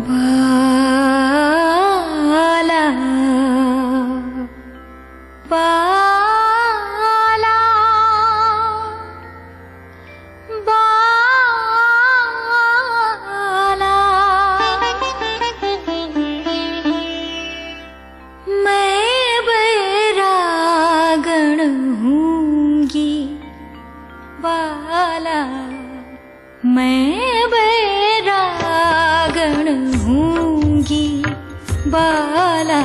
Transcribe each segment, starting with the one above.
बाला बाला बाला मैं बैरागण हूँगी बाला मैं बैरागण हूँगी बाला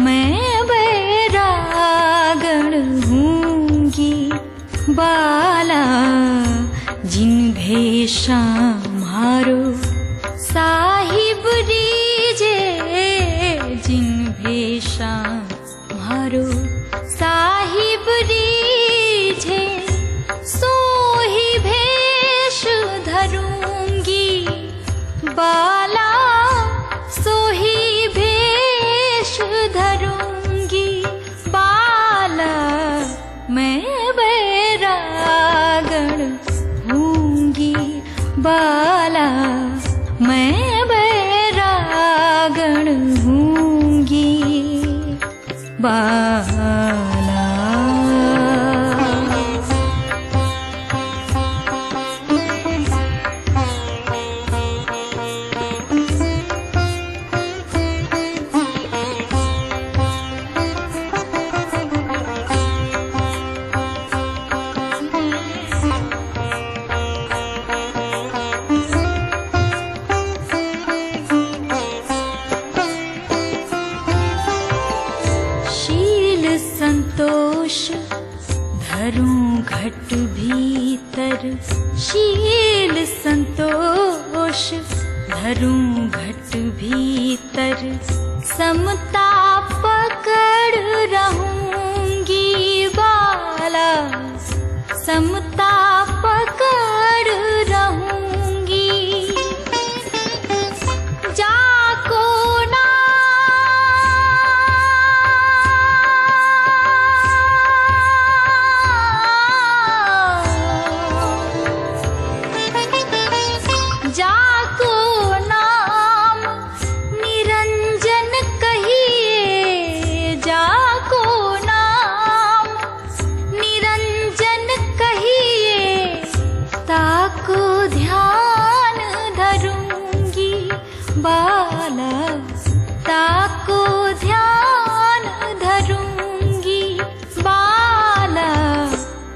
मैं बैरागण हूँगी बाला जिन भेषा मारो साहिब रीजे जिन भेषा मारो साहिब रीजे सोही भेष धरूंगी बाला सोही भेष धरूंगी बाला मैं बैरागण हूँगी बाला मैं बैरागण हूँगी बाला। संतोष धरूं घट भीतर शील संतोष धरूं घट भीतर समता पकड़ रहूंगी बाला समता पकड़ रहूंगी जाको ना जाको नाम निरंजन कहिए जाको नाम निरंजन कहिए ताको ध्यान धरूंगी बाला ताको ध्यान धरूंगी बाला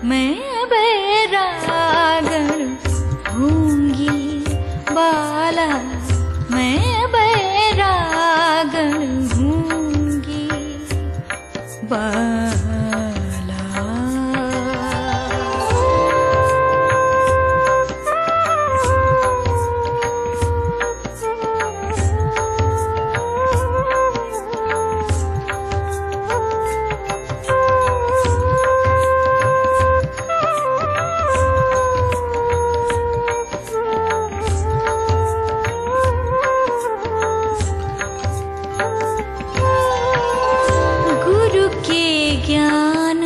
मैं बैरागण हूँगी बाला मैं बैरागण हूँगी बाला। ज्ञान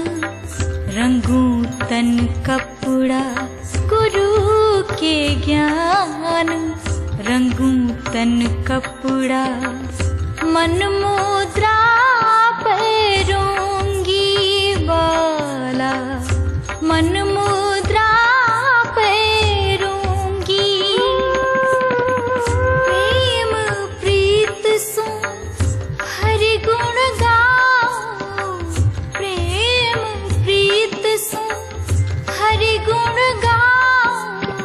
रंगूं तन कपड़ा गुरु के ज्ञान रंगूं तन कपड़ा मन मुद्रा पैरूंगी बाला मन मुद्रा पैरूंगी प्रेम प्रीत सो हरि गुण हरि गुण गाऊं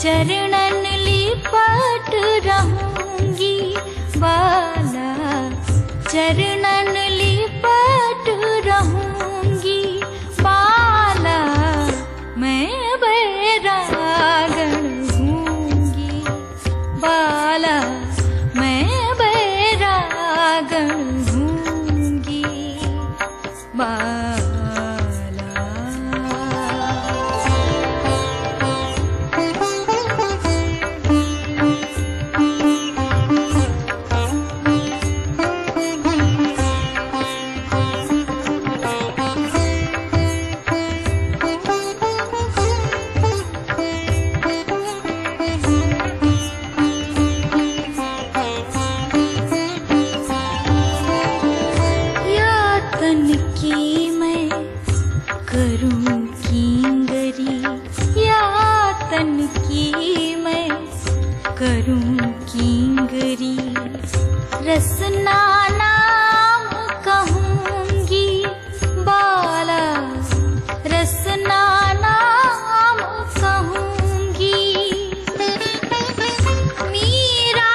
चरणन लिपट रहूंगी बाला चरणन लिपट रहूंगी बाला मैं बैरागण हूँगी बाला मैं बैरागण हूँगी बाला। मन की मैं करूं किंगरी, रसना नाम कहूंगी बाला, रसना नाम कहूंगी। मीरा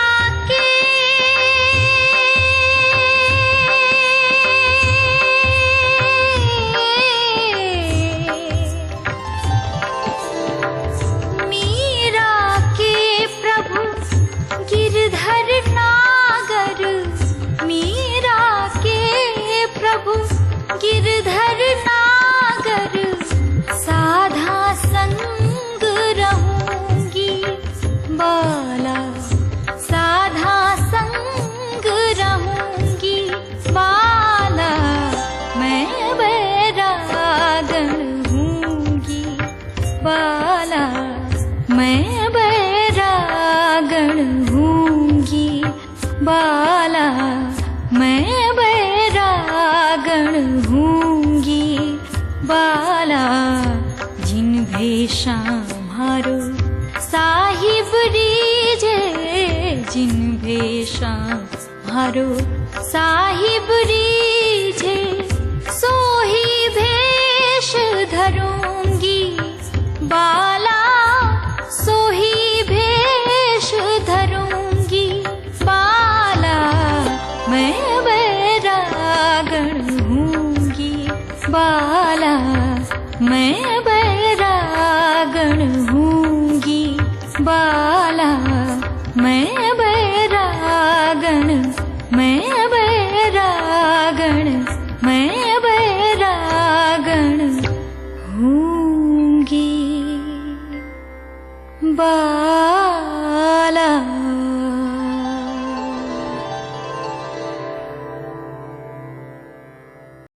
के प्रभु गिरधर नागर, मीरा के प्रभु गिरधर नागर, साधा संग रहूंगी बाला, साधा संग रहूंगी बाला, मैं बैरागण हूंगी बाला, मैं बैरागण हूंगी बाला, मैं बैरागण हूंगी बाला। जिन भेषा मारो साहिब रीझे, जिन भेषा मारो साहिब रीझे, सोही भेष धरूंगी बाला, सोही भेष धरूंगी बाला, मैं बैरागण हूंगी बाला, मैं बैरागण हूंगी बाला, मैं बैरागण, मैं बैरागण, मैं